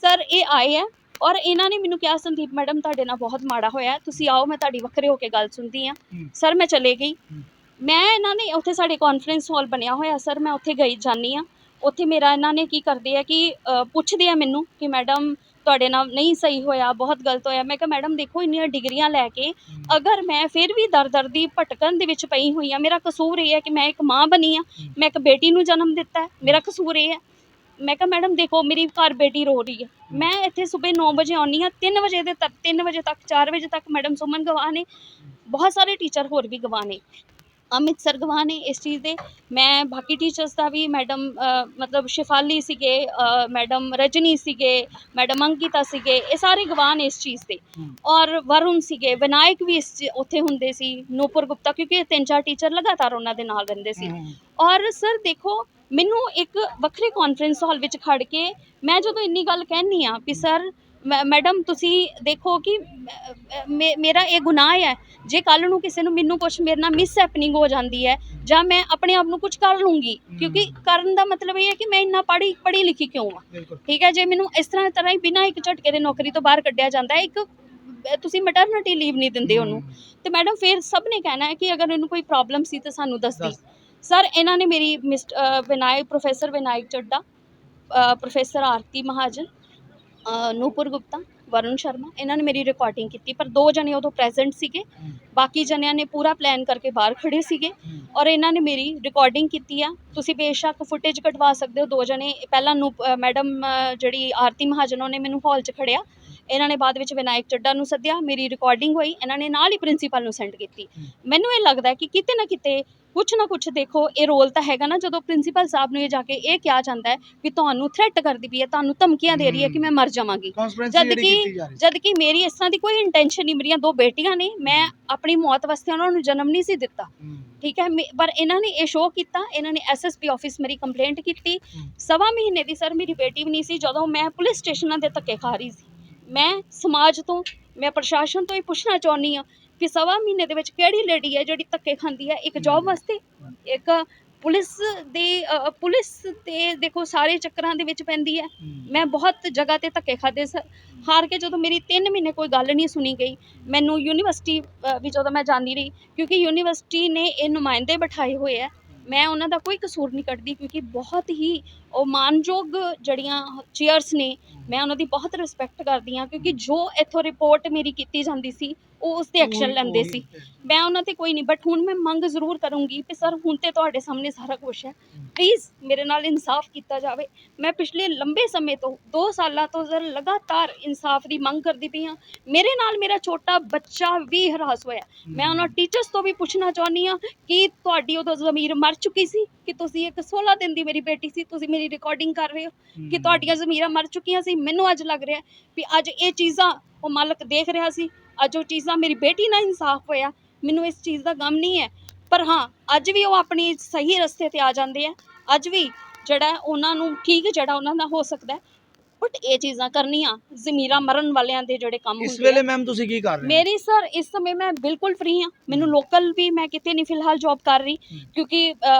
ਸਰ। ਇਹ ਆਏ ਆ ਔਰ ਇਹਨਾਂ ਨੇ ਮੈਨੂੰ ਕਿਹਾ, ਸੰਦੀਪ ਮੈਡਮ ਤੁਹਾਡੇ ਨਾਲ ਬਹੁਤ ਮਾੜਾ ਹੋਇਆ, ਤੁਸੀਂ ਆਓ, ਮੈਂ ਤੁਹਾਡੀ ਵੱਖਰੇ ਹੋ ਕੇ ਗੱਲ ਸੁਣਦੀ ਹਾਂ। ਸਰ ਮੈਂ ਚਲੇ ਗਈ। ਮੈਂ ਇਹਨਾਂ ਨੇ ਉੱਥੇ ਸਾਡੇ ਕਾਨਫਰੰਸ ਹਾਲ ਬਣਿਆ ਹੋਇਆ ਸਰ, ਮੈਂ ਉੱਥੇ ਗਈ ਜਾਂਦੀ ਹਾਂ। ਉੱਥੇ ਮੇਰਾ ਇਹਨਾਂ ਨੇ ਕੀ ਕਰਦੇ ਆ ਕਿ ਪੁੱਛਦੇ ਆ ਮੈਨੂੰ ਕਿ ਮੈਡਮ ਤੁਹਾਡੇ ਨਾਲ ਨਹੀਂ ਸਹੀ ਹੋਇਆ, ਬਹੁਤ ਗਲਤ ਹੋਇਆ। ਮੈਂ ਕਿਹਾ ਮੈਡਮ ਦੇਖੋ, ਇੰਨੀਆਂ ਡਿਗਰੀਆਂ ਲੈ ਕੇ ਅਗਰ ਮੈਂ ਫਿਰ ਵੀ ਦਰ ਦੀ ਭਟਕਣ ਦੇ ਵਿੱਚ ਪਈ ਹੋਈ ਹਾਂ, ਮੇਰਾ ਕਸੂਰ ਇਹ ਹੈ ਕਿ ਮੈਂ ਇੱਕ ਮਾਂ ਬਣੀ ਹਾਂ, ਮੈਂ ਇੱਕ ਬੇਟੀ ਨੂੰ ਜਨਮ ਦਿੱਤਾ ਹੈ, ਮੇਰਾ ਕਸੂਰ ਇਹ ਹੈ। ਮੈਂ ਕਿਹਾ ਮੈਡਮ ਦੇਖੋ, ਮੇਰੀ ਘਰ ਬੇਟੀ ਰੋ ਰਹੀ ਹੈ, ਮੈਂ ਇੱਥੇ ਸਵੇਰੇ 9 ਵਜੇ ਆਉਂਦੀ ਹਾਂ, 3 ਵਜੇ ਤੱਕ 4 ਵਜੇ ਤੱਕ ਮੈਡਮ ਸੁਮਨ ਗਵਾਹ ਨੇ, ਬਹੁਤ ਸਾਰੇ ਟੀਚਰ ਹੋਰ ਵੀ ਗਵਾਹ ਨੇ, ਅਮਿਤ ਸਰ ਗਵਾਹ ਨੇ ਇਸ ਚੀਜ਼ ਦੇ। ਮੈਂ ਬਾਕੀ ਟੀਚਰਸ ਦਾ ਵੀ, ਮੈਡਮ ਮਤਲਬ ਸ਼ਿਫਾਲੀ ਸੀਗੇ, ਮੈਡਮ ਰਜਨੀ ਸੀਗੇ, ਮੈਡਮ ਅੰਕਿਤਾ ਸੀਗੇ, ਇਹ ਸਾਰੇ ਗਵਾਹ ਨੇ ਇਸ ਚੀਜ਼ ਦੇ। ਔਰ ਵਰੁਣ ਸੀਗੇ, ਵਿਨਾਇਕ ਵੀ ਉੱਥੇ ਹੁੰਦੇ ਸੀ, ਨੂਪੁਰ ਗੁਪਤਾ, ਕਿਉਂਕਿ 3-4 ਟੀਚਰ ਲਗਾਤਾਰ ਉਹਨਾਂ ਦੇ ਨਾਲ ਰਹਿੰਦੇ ਸੀ। ਔਰ ਸਰ ਦੇਖੋ, ਮੈਨੂੰ ਇੱਕ ਵੱਖਰੇ ਕਾਨਫਰੰਸ ਹਾਲ ਵਿੱਚ ਖੜ ਕੇ ਮੈਂ ਜਦੋਂ ਇੰਨੀ ਗੱਲ ਕਹਿੰਦੀ ਹਾਂ ਵੀ ਸਰ ਮੈਡਮ ਤੁਸੀਂ ਦੇਖੋ ਕਿ ਮੇਰਾ ਇਹ ਗੁਨਾਹ ਹੈ, ਜੇ ਕੱਲ੍ਹ ਨੂੰ ਕਿਸੇ ਨੂੰ ਮੈਨੂੰ ਕੁਛ ਮੇਰੇ ਨਾਲ ਮਿਸ ਹੈਪਨਿੰਗ ਹੋ ਜਾਂਦੀ ਹੈ ਜਾਂ ਮੈਂ ਆਪਣੇ ਆਪ ਨੂੰ ਕੁਝ ਕਰ ਲੂੰਗੀ, ਕਿਉਂਕਿ ਕਰਨ ਦਾ ਮਤਲਬ ਇਹ ਹੈ ਕਿ ਮੈਂ ਇੰਨਾ ਪੜ੍ਹੀ ਲਿਖੀ ਕਿਉਂ ਆ, ਠੀਕ ਹੈ। ਜੇ ਮੈਨੂੰ ਇਸ ਤਰ੍ਹਾਂ ਹੀ ਬਿਨਾਂ ਇੱਕ ਝਟਕੇ ਦੇ ਨੌਕਰੀ ਤੋਂ ਬਾਹਰ ਕੱਢਿਆ ਜਾਂਦਾ ਹੈ, ਇੱਕ ਤੁਸੀਂ ਮੈਟਰਨਿਟੀ ਲੀਵ ਨਹੀਂ ਦਿੰਦੇ ਉਹਨੂੰ, ਤੇ ਮੈਡਮ ਫਿਰ ਸਭ ਨੇ ਕਹਿਣਾ ਹੈ ਕਿ ਅਗਰ ਇਹਨੂੰ ਕੋਈ ਪ੍ਰੋਬਲਮ ਸੀ ਤਾਂ ਸਾਨੂੰ ਦੱਸਦੀ। ਸਰ ਇਹਨਾਂ ਨੇ ਮੇਰੀ ਪ੍ਰੋਫੈਸਰ ਵਿਨਾਇਕ ਚੱਡਾ, ਪ੍ਰੋਫੈਸਰ ਆਰਤੀ ਮਹਾਜਨ, ਨੂਪੁਰ ਗੁਪਤਾ, ਵਰੁਣ ਸ਼ਰਮਾ, ਇਹਨਾਂ ਨੇ ਮੇਰੀ ਰਿਕਾਰਡਿੰਗ ਕੀਤੀ, ਪਰ 2 ਜਣੇ ਉਦੋਂ ਪ੍ਰੈਜ਼ੈਂਟ ਸੀਗੇ, ਬਾਕੀ ਜਣਿਆਂ ਨੇ ਪੂਰਾ ਪਲਾਨ ਕਰਕੇ ਬਾਹਰ ਖੜੇ ਸੀਗੇ ਔਰ ਇਹਨਾਂ ਨੇ ਮੇਰੀ ਰਿਕਾਰਡਿੰਗ ਕੀਤੀ ਆ। ਤੁਸੀਂ ਬੇਸ਼ੱਕ ਫੁਟੇਜ ਕਢਵਾ ਸਕਦੇ ਹੋ। 2 ਜਣੇ ਪਹਿਲਾਂ ਮੈਡਮ ਜਿਹੜੀ ਆਰਤੀ ਮਹਾਜਨ, ਉਹਨੇ ਮੈਨੂੰ ਹਾਲ 'ਚ ਖੜਿਆ, ਇਹਨਾਂ ਨੇ ਬਾਅਦ ਵਿੱਚ ਵਿਨਾਇਕ ਚੱਡਾ ਨੂੰ ਸੱਦਿਆ, ਮੇਰੀ ਰਿਕਾਰਡਿੰਗ ਹੋਈ, ਇਹਨਾਂ ਨੇ ਨਾਲ ਹੀ ਪ੍ਰਿੰਸੀਪਲ ਨੂੰ ਸੈਂਡ ਕੀਤੀ। ਮੈਨੂੰ ਇਹ ਲੱਗਦਾ ਕਿ ਕਿਤੇ ਨਾ ਕਿਤੇ ਕੁਛ ਨਾ ਕੁਛ ਦੇਖੋ, ਇਹ ਰੋਲ ਤਾਂ ਹੈਗਾ ਨਾ, ਜਦੋਂ ਪ੍ਰਿੰਸੀਪਲ ਸਾਹਿਬ ਨੂੰ ਇਹ ਜਾ ਕੇ ਇਹ ਕਿਹਾ ਜਾਂਦਾ ਹੈ ਵੀ ਤੁਹਾਨੂੰ ਥ੍ਰੈਟ ਕਰਦੀ ਪਈ ਹੈ, ਤੁਹਾਨੂੰ ਧਮਕੀਆਂ ਦੇ ਰਹੀ ਹੈ ਕਿ ਮੈਂ ਮਰ ਜਾਵਾਂਗੀ, ਜਦ ਕਿ ਮੇਰੀ ਇਸ ਤਰ੍ਹਾਂ ਦੀ ਕੋਈ ਇੰਟੈਂਸ਼ਨ ਨਹੀਂ। ਮੇਰੀਆਂ 2 ਬੇਟੀਆਂ ਨੇ, ਮੈਂ ਆਪਣੀ ਮੌਤ ਵਾਸਤੇ ਉਹਨਾਂ ਨੂੰ ਜਨਮ ਨਹੀਂ ਸੀ ਦਿੱਤਾ, ਠੀਕ ਹੈ। ਪਰ ਇਹਨਾਂ ਨੇ ਇਹ ਸ਼ੋਅ ਕੀਤਾ, ਇਹਨਾਂ ਨੇ SSP ਆਫਿਸ ਮੇਰੀ ਕੰਪਲੇਂਟ ਕੀਤੀ। 1.25 ਮਹੀਨੇ ਦੀ ਸਰ ਮੇਰੀ ਬੇਟੀ ਵੀ ਨਹੀਂ ਸੀ ਜਦੋਂ ਮੈਂ ਪੁਲਿਸ ਸਟੇਸ਼ਨਾਂ ਦੇ ਧੱਕੇ ਖਾ ਰਹੀ ਸੀ। ਮੈਂ ਸਮਾਜ ਤੋਂ, ਮੈਂ ਪ੍ਰਸ਼ਾਸਨ ਤੋਂ ਹੀ ਪੁੱਛਣਾ ਚਾਹੁੰਦੀ ਹਾਂ ਕਿ 1.25 ਮਹੀਨੇ ਦੇ ਵਿੱਚ ਕਿਹੜੀ ਲੇਡੀ ਹੈ ਜਿਹੜੀ ਧੱਕੇ ਖਾਂਦੀ ਹੈ ਇੱਕ ਜੌਬ ਵਾਸਤੇ, ਇੱਕ ਪੁਲਿਸ ਤੇ ਦੇਖੋ ਸਾਰੇ ਚੱਕਰਾਂ ਦੇ ਵਿੱਚ ਪੈਂਦੀ ਹੈ। ਮੈਂ ਬਹੁਤ ਜਗ੍ਹਾ ਤੇ ਧੱਕੇ ਖਾਦੇ ਸਰ, ਹਾਰ ਕੇ ਜਦੋਂ ਮੇਰੀ 3 ਮਹੀਨੇ ਕੋਈ ਗੱਲ ਨਹੀਂ ਸੁਣੀ ਗਈ, ਮੈਨੂੰ ਯੂਨੀਵਰਸਿਟੀ ਵੀ ਜਦੋਂ ਮੈਂ ਜਾਂਦੀ ਰਹੀ, ਕਿਉਂਕਿ ਯੂਨੀਵਰਸਿਟੀ ਨੇ ਇਹ ਨੁਮਾਇੰਦੇ ਬਿਠਾਏ ਹੋਏ ਹੈ, ਮੈਂ ਉਹਨਾਂ ਦਾ ਕੋਈ ਕਸੂਰ ਨਹੀਂ ਕੱਢਦੀ, ਕਿਉਂਕਿ ਬਹੁਤ ਹੀ ਉਹ ਮਾਨਯੋਗ ਜਿਹੜੀਆਂ ਚੇਅਰਸ ਨੇ, ਮੈਂ ਉਹਨਾਂ ਦੀ ਬਹੁਤ ਰਿਸਪੈਕਟ ਕਰਦੀ ਹਾਂ, ਕਿਉਂਕਿ ਜੋ ਇੱਥੋਂ ਰਿਪੋਰਟ ਮੇਰੀ ਕੀਤੀ ਜਾਂਦੀ ਸੀ ਉਹ ਉਸ 'ਤੇ ਐਕਸ਼ਨ ਲੈਂਦੇ ਸੀ, ਮੈਂ ਉਹਨਾਂ 'ਤੇ ਕੋਈ ਨਹੀਂ। ਬਟ ਹੁਣ ਮੈਂ ਮੰਗ ਜ਼ਰੂਰ ਕਰੂੰਗੀ ਕਿ ਸਰ ਹੁਣ ਤੇ ਤੁਹਾਡੇ ਸਾਹਮਣੇ ਸਾਰਾ ਕੁਛ ਹੈ, ਪਲੀਜ਼ ਮੇਰੇ ਨਾਲ ਇਨਸਾਫ ਕੀਤਾ ਜਾਵੇ। ਮੈਂ ਪਿਛਲੇ ਲੰਬੇ ਸਮੇਂ ਤੋਂ 2 ਸਾਲਾਂ ਤੋਂ ਸਰ ਲਗਾਤਾਰ ਇਨਸਾਫ ਦੀ ਮੰਗ ਕਰਦੀ ਪਈ ਹਾਂ। ਮੇਰੇ ਨਾਲ ਮੇਰਾ ਛੋਟਾ ਬੱਚਾ ਵੀ ਹਰਾਸ ਹੋਇਆ। ਮੈਂ ਉਹਨਾਂ ਟੀਚਰਸ ਤੋਂ ਵੀ ਪੁੱਛਣਾ ਚਾਹੁੰਦੀ ਹਾਂ ਕਿ ਤੁਹਾਡੀ ਉਦੋਂ ਜ਼ਮੀਰ ਮਰ ਚੁੱਕੀ ਸੀ ਕਿ ਤੁਸੀਂ ਇੱਕ 16 ਦਿਨ ਦੀ ਮੇਰੀ ਬੇਟੀ ਸੀ, ਤੁਸੀਂ ਮੇਰੀ ਰਿਕਾਰਡਿੰਗ ਕਰ ਰਹੇ ਹੋ ਕਿ ਤੁਹਾਡੀਆਂ ਜ਼ਮੀਰਾਂ ਮਰ ਚੁੱਕੀਆਂ ਸੀ। ਮੈਨੂੰ ਅੱਜ ਲੱਗ ਰਿਹਾ ਵੀ ਅੱਜ ਇਹ ਚੀਜ਼ਾਂ ਉਹ ਮਾਲਕ ਦੇਖ ਰਿਹਾ ਸੀ, ਅੱਜ ਉਹ ਚੀਜ਼ਾਂ ਮੇਰੀ ਬੇਟੀ ਨਾਲ ਇਨਸਾਫ ਹੋਇਆ, ਮੈਨੂੰ ਇਸ ਚੀਜ਼ ਦਾ ਗਮ ਨਹੀਂ ਹੈ। ਪਰ ਹਾਂ, ਅੱਜ ਵੀ ਉਹ ਆਪਣੀ ਸਹੀ ਰਸਤੇ 'ਤੇ ਆ ਜਾਂਦੇ ਆ, ਅੱਜ ਵੀ ਜਿਹੜਾ ਉਹਨਾਂ ਨੂੰ ਠੀਕ ਜਿਹੜਾ ਉਹਨਾਂ ਦਾ ਹੋ ਸਕਦਾ, ਬਟ ਇਹ ਚੀਜ਼ਾਂ ਕਰਨੀਆਂ ਜ਼ਮੀਰਾਂ ਮਰਨ ਵਾਲਿਆਂ ਦੇ ਜਿਹੜੇ ਕੰਮ ਹੁੰਦੇ। ਇਸ ਵੇਲੇ ਮੈਮ ਤੁਸੀਂ ਕੀ ਕਰ ਰਹੇ ਹੋ? ਮੇਰੀ ਸਰ ਇਸ ਸਮੇਂ ਮੈਂ ਬਿਲਕੁਲ ਫ੍ਰੀ ਹਾਂ, ਮੈਨੂੰ ਲੋਕਲ ਵੀ ਮੈਂ ਕਿਤੇ ਨਹੀਂ ਫਿਲਹਾਲ ਜੌਬ ਕਰ ਰਹੀ, ਕਿਉਂਕਿ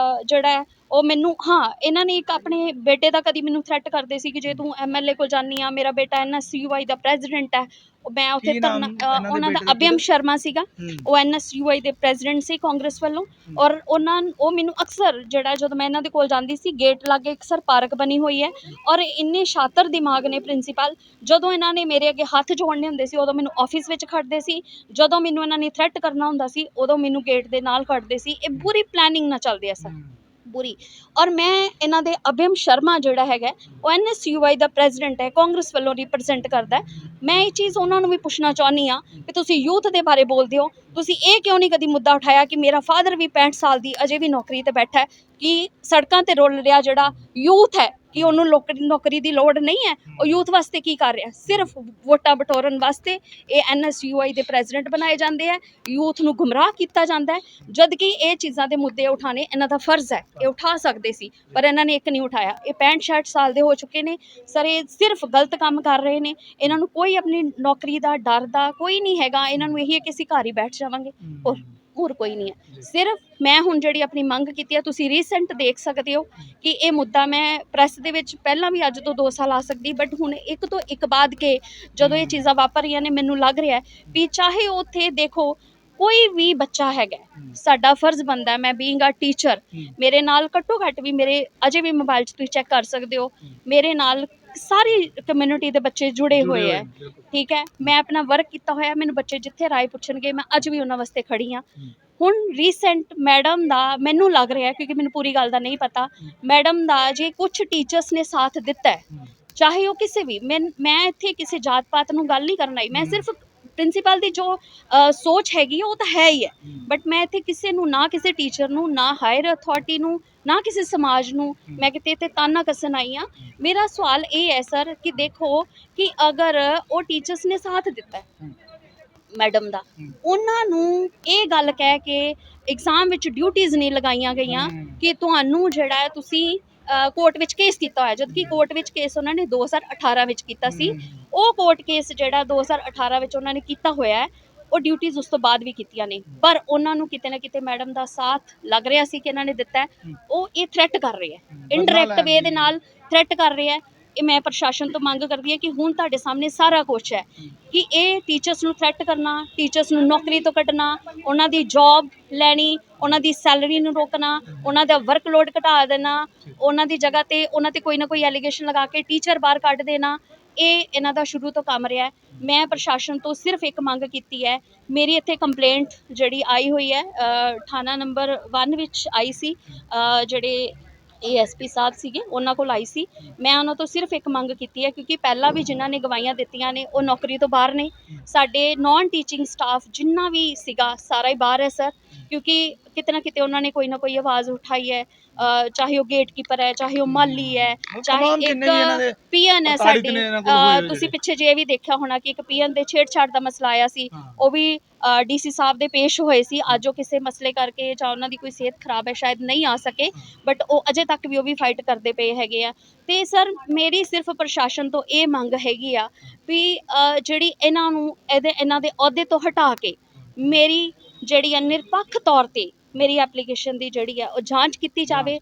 ਜਿਹੜਾ ਉਹ ਮੈਨੂੰ ਇਹਨਾਂ ਨੇ ਇੱਕ ਆਪਣੇ ਬੇਟੇ ਦਾ ਕਦੀ ਮੈਨੂੰ ਥ੍ਰੈਟ ਕਰਦੇ ਸੀ ਕਿ ਜੇ ਤੂੰ MLA ਕੋਲ ਜਾਂਦੀ ਆ, ਮੇਰਾ ਬੇਟਾ NSUI ਦਾ ਪ੍ਰੈਜ਼ੀਡੈਂਟ ਹੈ, ਮੈਂ ਉੱਥੇ ਉਹਨਾਂ ਦਾ ਅਭਿਅਮ ਸ਼ਰਮਾ ਸੀਗਾ, ਉਹ NSUI ਦੇ ਪ੍ਰੈਜ਼ੀਡੈਂਟ ਸੀ ਕਾਂਗਰਸ ਵੱਲੋਂ। ਔਰ ਉਹ ਮੈਨੂੰ ਅਕਸਰ ਜਿਹੜਾ ਜਦੋਂ ਮੈਂ ਇਹਨਾਂ ਦੇ ਕੋਲ ਜਾਂਦੀ ਸੀ, ਗੇਟ ਲਾਗੇ ਇੱਕ ਸਰ ਪਾਰਕ ਬਣੀ ਹੋਈ ਹੈ, ਔਰ ਇੰਨੇ ਸ਼ਾਤਰ ਦਿਮਾਗ ਨੇ ਪ੍ਰਿੰਸੀਪਲ, ਜਦੋਂ ਇਹਨਾਂ ਨੇ ਮੇਰੇ ਅੱਗੇ ਹੱਥ ਜੋੜਨੇ ਹੁੰਦੇ ਸੀ ਉਦੋਂ ਮੈਨੂੰ ਆਫਿਸ ਵਿੱਚ ਖੜਦੇ ਸੀ, ਜਦੋਂ ਮੈਨੂੰ ਇਹਨਾਂ ਨੇ ਥ੍ਰੈਟ ਕਰਨਾ ਹੁੰਦਾ ਸੀ ਉਦੋਂ ਮੈਨੂੰ ਗੇਟ ਦੇ ਨਾਲ ਖੜਦੇ ਸੀ। ਇਹ ਪੂਰੀ ਪਲੈਨਿੰਗ ਨਾਲ ਚੱਲਦੇ ਆ ਸਰ, ਪੂਰੀ। ਔਰ ਮੈਂ ਇਹਨਾਂ ਦੇ ਅਭਿਅਮ ਸ਼ਰਮਾ ਜਿਹੜਾ ਹੈਗਾ ਉਹ NSUI ਦਾ ਪ੍ਰੈਜ਼ੀਡੈਂਟ ਹੈ, ਕਾਂਗਰਸ ਵੱਲੋਂ ਰਿਪਰੈਜ਼ੈਂਟ ਕਰਦਾ। ਮੈਂ ਇਹ ਚੀਜ਼ ਉਹਨਾਂ ਨੂੰ ਵੀ ਪੁੱਛਣਾ ਚਾਹੁੰਦੀ ਹਾਂ ਕਿ ਤੁਸੀਂ ਯੂਥ ਦੇ ਬਾਰੇ ਬੋਲਦੇ ਹੋ, ਤੁਸੀਂ ਇਹ ਕਿਉਂ ਨਹੀਂ ਕਦੀ ਮੁੱਦਾ ਉਠਾਇਆ ਕਿ ਮੇਰਾ ਫਾਦਰ ਵੀ 65 ਸਾਲ ਦੀ ਅਜੇ ਵੀ ਨੌਕਰੀ ਤੇ ਬੈਠਾ ਹੈ, ਕਿ ਸੜਕਾਂ ਤੇ ਰੁਲ ਰਿਹਾ ਜਿਹੜਾ ਯੂਥ ਹੈ ਕਿ ਉਹਨੂੰ ਨੌਕਰੀ ਦੀ ਲੋੜ ਨਹੀਂ ਹੈ। ਉਹ ਯੂਥ ਵਾਸਤੇ ਕੀ ਕਰ ਰਿਹਾ? ਸਿਰਫ ਵੋਟਾਂ ਬਟੋਰਨ ਵਾਸਤੇ ਇਹ NSUI ਦੇ ਪ੍ਰੈਜ਼ੀਡੈਂਟ ਬਣਾਏ ਜਾਂਦੇ ਆ, ਯੂਥ ਨੂੰ ਗੁੰਮਰਾਹ ਕੀਤਾ ਜਾਂਦਾ ਹੈ, ਜਦ ਕਿ ਇਹ ਚੀਜ਼ਾਂ ਦੇ ਮੁੱਦੇ ਉਠਾਣੇ ਇਹਨਾਂ ਦਾ ਫਰਜ਼ ਹੈ। ਇਹ ਉਠਾ ਸਕਦੇ ਸੀ ਪਰ ਇਹਨਾਂ ਨੇ ਇੱਕ ਨਹੀਂ ਉਠਾਇਆ। ਇਹ 65-66 ਸਾਲ ਦੇ ਹੋ ਚੁੱਕੇ ਨੇ ਸਰ, ਇਹ ਸਿਰਫ ਗਲਤ ਕੰਮ ਕਰ ਰਹੇ ਨੇ। ਇਹਨਾਂ ਨੂੰ ਕੋਈ ਆਪਣੀ ਨੌਕਰੀ ਦਾ ਡਰ ਦਾ ਕੋਈ ਨਹੀਂ ਹੈਗਾ। ਇਹਨਾਂ ਨੂੰ ਇਹੀ ਹੈ ਕਿ ਅਸੀਂ ਘਰ ਹੀ ਬੈਠ ਜਾਵਾਂਗੇ, ਹੋਰ ਕੋਈ ਨਹੀਂ ਹੈ। ਸਿਰਫ ਮੈਂ ਹੁਣ ਜਿਹੜੀ ਆਪਣੀ ਮੰਗ ਕੀਤੀ ਹੈ, ਤੁਸੀਂ ਰੀਸੈਂਟ ਦੇਖ ਸਕਦੇ ਹੋ ਕਿ ਇਹ ਮੁੱਦਾ ਮੈਂ ਪ੍ਰੈਸ ਦੇ ਵਿੱਚ ਪਹਿਲਾਂ ਵੀ ਅੱਜ ਤੋਂ 2 ਸਾਲ ਆ ਸਕਦੀ, ਬਟ ਹੁਣ ਇੱਕ ਤੋਂ ਇੱਕ ਬਾਅਦ ਕੇ ਜਦੋਂ ਇਹ ਚੀਜ਼ਾਂ ਵਾਪਰ ਰਹੀਆਂ ਨੇ, ਮੈਨੂੰ ਲੱਗ ਰਿਹਾ ਵੀ ਚਾਹੇ ਉੱਥੇ ਦੇਖੋ ਕੋਈ ਵੀ ਬੱਚਾ ਹੈਗਾ, ਸਾਡਾ ਫਰਜ਼ ਬਣਦਾ, ਮੈਂ ਬੀਇੰਗ ਅ ਟੀਚਰ, ਮੇਰੇ ਨਾਲ ਘੱਟੋ ਘੱਟ ਵੀ ਮੇਰੇ ਅਜੇ ਵੀ ਮੋਬਾਈਲ 'ਚ ਤੁਸੀਂ ਚੈੱਕ ਕਰ ਸਕਦੇ ਹੋ, ਮੇਰੇ ਨਾਲ ਸਾਰੀ ਕਮਿਊਨਿਟੀ ਦੇ ਬੱਚੇ ਜੁੜੇ ਹੋਏ ਹੈ। ਠੀਕ ਹੈ, ਮੈਂ ਆਪਣਾ ਵਰਕ ਕੀਤਾ ਹੋਇਆ, ਮੈਨੂੰ ਬੱਚੇ ਜਿੱਥੇ ਰਾਏ ਪੁੱਛਣਗੇ ਮੈਂ ਅੱਜ ਵੀ ਉਹਨਾਂ ਵਾਸਤੇ ਖੜੀ ਹਾਂ। ਹੁਣ ਰੀਸੈਂਟ ਮੈਡਮ ਦਾ ਮੈਨੂੰ ਲੱਗ ਰਿਹਾ, ਕਿਉਂਕਿ ਮੈਨੂੰ ਪੂਰੀ ਗੱਲ ਦਾ ਨਹੀਂ ਪਤਾ, ਮੈਡਮ ਦਾ ਜੇ ਕੁਝ ਟੀਚਰਸ ਨੇ ਸਾਥ ਦਿੱਤਾ ਹੈ, ਚਾਹੇ ਉਹ ਕਿਸੇ ਵੀ, ਮੈਂ ਇੱਥੇ ਕਿਸੇ ਜਾਤ ਪਾਤ ਨੂੰ ਗੱਲ ਨਹੀਂ ਕਰਨ ਆਈ, ਮੈਂ ਸਿਰਫ ਪ੍ਰਿੰਸੀਪਲ ਦੀ ਜੋ ਸੋਚ ਹੈਗੀ ਉਹ ਤਾਂ ਹੈ ਹੀ ਹੈ, ਬਟ ਮੈਂ ਇੱਥੇ ਕਿਸੇ ਨੂੰ, ਨਾ ਕਿਸੇ ਟੀਚਰ ਨੂੰ, ਨਾ ਹਾਇਰ ਅਥਾਰਟੀ ਨੂੰ, ਨਾ ਕਿਸੇ ਸਮਾਜ ਨੂੰ ਮੈਂ ਕਿਤੇ ਇੱਥੇ ਤਾਨਾ ਕੱਸਣ ਆਈ ਹਾਂ। ਮੇਰਾ ਸਵਾਲ ਇਹ ਹੈ ਸਰ ਕਿ ਦੇਖੋ ਕਿ ਅਗਰ ਉਹ ਟੀਚਰਸ ਨੇ ਸਾਥ ਦਿੱਤਾ ਮੈਡਮ ਦਾ, ਉਹਨਾਂ ਨੂੰ ਇਹ ਗੱਲ ਕਹਿ ਕੇ ਐਗਜ਼ਾਮ ਵਿੱਚ ਡਿਊਟੀਜ਼ ਨਹੀਂ ਲਗਾਈਆਂ ਗਈਆਂ ਕਿ ਤੁਹਾਨੂੰ ਜਿਹੜਾ ਹੈ ਤੁਸੀਂ ਕੋਰਟ ਵਿੱਚ ਕੇਸ ਕੀਤਾ ਹੋਇਆ, ਜਦ ਕਿ ਕੋਰਟ ਵਿੱਚ ਕੇਸ ਉਹਨਾਂ ਨੇ 2018 ਵਿੱਚ ਕੀਤਾ ਸੀ। ਉਹ ਕੋਰਟ ਕੇਸ ਜਿਹੜਾ 2018 ਵਿੱਚ ਉਹਨਾਂ ਨੇ ਕੀਤਾ ਹੋਇਆ ਹੈ, ਉਹ ਡਿਊਟੀਜ਼ ਉਸ ਤੋਂ ਬਾਅਦ ਵੀ ਕੀਤੀਆਂ ਨੇ, ਪਰ ਉਹਨਾਂ ਨੂੰ ਕਿਤੇ ਨਾ ਕਿਤੇ ਮੈਡਮ ਦਾ ਸਾਥ ਲੱਗ ਰਿਹਾ ਸੀ ਕਿ ਇਹਨਾਂ ਨੇ ਦਿੱਤਾ ਹੈ। ਉਹ ਇਹ ਥ੍ਰੈਟ ਕਰ ਰਹੇ ਹੈ, ਇਨਡਾਇਰੈਕਟ ਵੇ ਦੇ ਨਾਲ ਥ੍ਰੈਟ ਕਰ ਰਹੇ ਹੈ। ਇਹ ਮੈਂ ਪ੍ਰਸ਼ਾਸਨ ਤੋਂ ਮੰਗ ਕਰਦੀ ਹਾਂ ਕਿ ਹੁਣ ਤੁਹਾਡੇ ਸਾਹਮਣੇ ਸਾਰਾ ਕੁਛ ਹੈ ਕਿ ਇਹ ਟੀਚਰਸ ਨੂੰ ਥ੍ਰੈਟ ਕਰਨਾ, ਟੀਚਰਸ ਨੂੰ ਨੌਕਰੀ ਤੋਂ ਕੱਢਣਾ, ਉਹਨਾਂ ਦੀ ਜੌਬ ਲੈਣੀ, ਉਹਨਾਂ ਦੀ ਸੈਲਰੀ ਨੂੰ ਰੋਕਣਾ, ਉਹਨਾਂ ਦਾ ਵਰਕਲੋਡ ਘਟਾ ਦੇਣਾ, ਉਹਨਾਂ ਦੀ ਜਗ੍ਹਾ ਤੇ ਉਹਨਾਂ ਤੇ ਕੋਈ ਨਾ ਕੋਈ ਐਲੀਗੇਸ਼ਨ ਲਗਾ ਕੇ ਟੀਚਰ ਬਾਹਰ ਕੱਢ ਦੇਣਾ, ਇਹ ਇਹਨਾਂ ਦਾ ਸ਼ੁਰੂ ਤੋਂ ਕੰਮ ਰਿਹਾ ਹੈ। ਮੈਂ ਪ੍ਰਸ਼ਾਸਨ ਤੋਂ ਸਿਰਫ ਇੱਕ ਮੰਗ ਕੀਤੀ ਹੈ, ਮੇਰੀ ਇੱਥੇ ਕੰਪਲੇਂਟ ਜਿਹੜੀ ਆਈ ਹੋਈ ਹੈ ਥਾਣਾ ਨੰਬਰ 1 ਵਿੱਚ ਆਈ ਸੀ, ਜਿਹੜੇ ASP ਸਾਹਿਬ ਸੀਗੇ ਉਹਨਾਂ ਕੋਲ ਆਈ ਸੀ। ਮੈਂ ਉਹਨਾਂ ਤੋਂ ਸਿਰਫ ਇੱਕ ਮੰਗ ਕੀਤੀ ਹੈ, ਕਿਉਂਕਿ ਪਹਿਲਾਂ ਵੀ ਜਿਨ੍ਹਾਂ ਨੇ ਗਵਾਹੀਆਂ ਦਿੱਤੀਆਂ ਨੇ ਉਹ ਨੌਕਰੀ ਤੋਂ ਬਾਹਰ ਨੇ, ਸਾਡੇ ਨਾਨ ਟੀਚਿੰਗ ਸਟਾਫ ਜਿੰਨਾ ਵੀ ਸੀਗਾ ਸਾਰਾ ਹੀ ਬਾਹਰ ਹੈ ਸਰ, ਕਿਉਂਕਿ ਕਿਤੇ ਨਾ ਕਿਤੇ ਉਹਨਾਂ ਨੇ ਕੋਈ ਨਾ ਕੋਈ ਆਵਾਜ਼ ਉਠਾਈ ਹੈ, ਚਾਹੇ ਉਹ ਗੇਟਕੀਪਰ ਹੈ, ਚਾਹੇ ਉਹ ਮਾਲੀ ਹੈ, ਚਾਹੇ ਇੱਕ ਪੀਐਨ ਹੈ ਸਾਡੀ। ਤੁਸੀਂ ਪਿੱਛੇ ਜੇ ਵੀ ਦੇਖਿਆ ਹੋਣਾ ਕਿ ਇੱਕ ਪੀਐਨ ਦੇ ਛੇੜਛਾੜ ਦਾ ਮਸਲਾ ਆਇਆ ਸੀ, ਉਹ ਵੀ DC ਸਾਹਿਬ ਦੇ ਪੇਸ਼ ਹੋਏ ਸੀ। ਅੱਜ ਉਹ ਕਿਸੇ ਮਸਲੇ ਕਰਕੇ ਜਾਂ ਉਹਨਾਂ ਦੀ ਕੋਈ ਸਿਹਤ ਖਰਾਬ ਹੈ ਸ਼ਾਇਦ ਨਹੀਂ ਆ ਸਕੇ, ਬਟ ਉਹ ਅਜੇ ਤੱਕ ਵੀ ਉਹ ਵੀ ਫਾਈਟ ਕਰਦੇ ਪਏ ਹੈਗੇ ਆ। ਤੇ ਸਰ ਮੇਰੀ ਸਿਰਫ ਪ੍ਰਸ਼ਾਸਨ ਤੋਂ ਇਹ ਮੰਗ ਹੈਗੀ ਆ ਵੀ ਜਿਹੜੀ ਇਹਨਾਂ ਨੂੰ ਇਹਨਾਂ ਦੇ ਅਹੁਦੇ ਤੋਂ ਹਟਾ ਕੇ ਮੇਰੀ ਜਿਹੜੀ ਆ ਨਿਰਪੱਖ ਤੌਰ ਤੇ ਮੇਰੀ ਐਪਲੀਕੇਸ਼ਨ ਦੀ ਜਿਹੜੀ ਆ ਉਹ ਜਾਂਚ ਕੀਤੀ ਜਾਵੇ।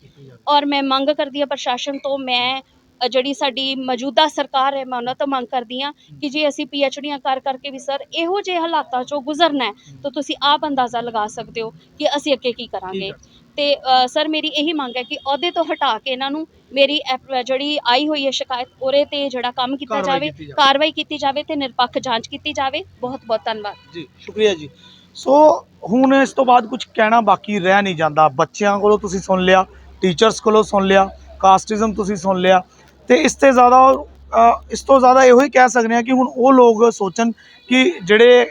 ਔਰ ਮੈਂ ਮੰਗ ਕਰਦੀ ਹਾਂ ਪ੍ਰਸ਼ਾਸਨ ਤੋਂ, ਮੈਂ ਜਿਹੜੀ ਸਾਡੀ ਮੌਜੂਦਾ ਸਰਕਾਰ ਹੈ ਮੈਂ ਉਹਨਾਂ ਤੋਂ ਮੰਗ ਕਰਦੀ ਹਾਂ ਕਿ ਜੇ ਅਸੀਂ PhDਆਂ ਕਰ ਕਰਕੇ ਵੀ ਸਰ ਇਹੋ ਜਿਹੇ ਹਾਲਾਤਾਂ 'ਚੋਂ ਗੁਜ਼ਰਨਾ ਹੈ ਤਾਂ ਤੁਸੀਂ ਆਪ ਅੰਦਾਜ਼ਾ ਲਗਾ ਸਕਦੇ ਹੋ ਕਿ ਅਸੀਂ ਅੱਗੇ ਕੀ ਕਰਾਂਗੇ। ਤੇ ਸਰ ਮੇਰੀ ਇਹੀ ਮੰਗ ਹੈ ਕਿ ਅਹੁਦੇ ਤੋਂ ਹਟਾ ਕੇ ਇਹਨਾਂ ਨੂੰ ਮੇਰੀ ਜਿਹੜੀ ਆਈ ਹੋਈ ਹੈ ਸ਼ਿਕਾਇਤ ਉਹਦੇ ਤੇ ਜਿਹੜਾ ਕੰਮ ਕੀਤਾ ਜਾਵੇ, ਕਾਰਵਾਈ ਕੀਤੀ ਜਾਵੇ ਤੇ ਨਿਰਪੱਖ ਜਾਂਚ ਕੀਤੀ ਜਾਵੇ। ਬਹੁਤ ਬਹੁਤ ਧੰਨਵਾਦ ਜੀ, ਸ਼ੁਕਰੀਆ ਜੀ। ਸੋ ਹੁਣ ਇਸ ਤੋਂ ਬਾਅਦ ਕੁਝ ਕਹਿਣਾ ਬਾਕੀ ਰਹਿ ਨਹੀਂ ਜਾਂਦਾ। ਬੱਚਿਆਂ ਕੋਲੋਂ ਤੁਸੀਂ ਸੁਣ ਲਿਆ, ਟੀਚਰਸ ਕੋਲੋਂ ਸੁਣ ਲਿਆ, ਕਾਸਟਿਜ਼ਮ ਤੁਸੀਂ ਸੁਣ ਲਿਆ, ਤੇ ਇਸ ਤੋਂ ਜ਼ਿਆਦਾ ਇਹੋ ਹੀ ਕਹਿ ਸਕਦੇ ਹਾਂ ਕਿ ਹੁਣ ਉਹ ਲੋਕ ਸੋਚਣ ਕਿ ਜਿਹੜੇ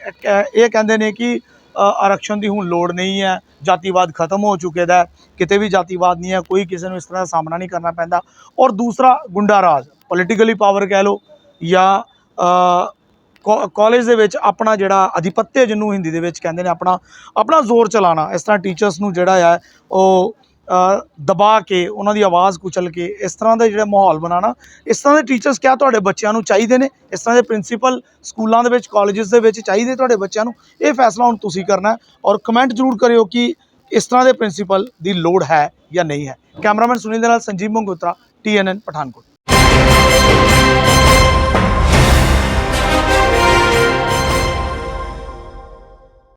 ਇਹ ਕਹਿੰਦੇ ਨੇ ਕਿ ਆਰਕਸ਼ਣ ਦੀ ਹੁਣ ਲੋੜ ਨਹੀਂ ਹੈ, ਜਾਤੀਵਾਦ ਖਤਮ ਹੋ ਚੁੱਕੇ ਦਾ, ਕਿਤੇ ਵੀ ਜਾਤੀਵਾਦ ਨਹੀਂ ਹੈ, ਕੋਈ ਕਿਸੇ ਨੂੰ ਇਸ ਤਰ੍ਹਾਂ ਦਾ ਸਾਹਮਣਾ ਨਹੀਂ ਕਰਨਾ ਪੈਂਦਾ। ਔਰ ਦੂਸਰਾ ਗੁੰਡਾ ਰਾਜ, ਪੋਲੀਟੀਕਲੀ ਪਾਵਰ ਕਹਿ ਲਓ ਜਾਂ ਕਾਲਜ ਦੇ ਵਿੱਚ ਆਪਣਾ ਜਿਹੜਾ ਅਧਿਪੱਤਯ ਜਿਹਨੂੰ ਹਿੰਦੀ ਦੇ ਵਿੱਚ ਕਹਿੰਦੇ ਨੇ, ਆਪਣਾ ਜ਼ੋਰ ਚਲਾਉਣਾ, ਇਸ ਤਰ੍ਹਾਂ ਟੀਚਰਸ ਨੂੰ ਜਿਹੜਾ ਹੈ ਉਹ ਦਬਾ ਕੇ ਉਹਨਾਂ ਦੀ ਆਵਾਜ਼ ਕੁਚਲ ਕੇ ਇਸ ਤਰ੍ਹਾਂ ਦਾ ਜਿਹੜਾ ਮਾਹੌਲ ਬਣਾਉਣਾ, ਇਸ ਤਰ੍ਹਾਂ ਦੇ ਟੀਚਰਸ ਕਿਆ ਤੁਹਾਡੇ ਬੱਚਿਆਂ ਨੂੰ ਚਾਹੀਦੇ ਨੇ? ਇਸ ਤਰ੍ਹਾਂ ਦੇ ਪ੍ਰਿੰਸੀਪਲ ਸਕੂਲਾਂ ਦੇ ਵਿੱਚ, ਕਾਲਜਸ ਦੇ ਵਿੱਚ ਚਾਹੀਦੇ ਤੁਹਾਡੇ ਬੱਚਿਆਂ ਨੂੰ? ਇਹ ਫੈਸਲਾ ਹੁਣ ਤੁਸੀਂ ਕਰਨਾ ਔਰ ਕਮੈਂਟ ਜ਼ਰੂਰ ਕਰਿਓ ਕਿ ਇਸ ਤਰ੍ਹਾਂ ਦੇ ਪ੍ਰਿੰਸੀਪਲ ਦੀ ਲੋੜ ਹੈ ਜਾਂ ਨਹੀਂ ਹੈ। ਕੈਮਰਾਮੈਨ ਸੁਨੀਲ ਦੇ ਨਾਲ ਸੰਜੀਵ ਮੰਗੋਤਰਾ, TNN ਪਠਾਨਕੋਟ।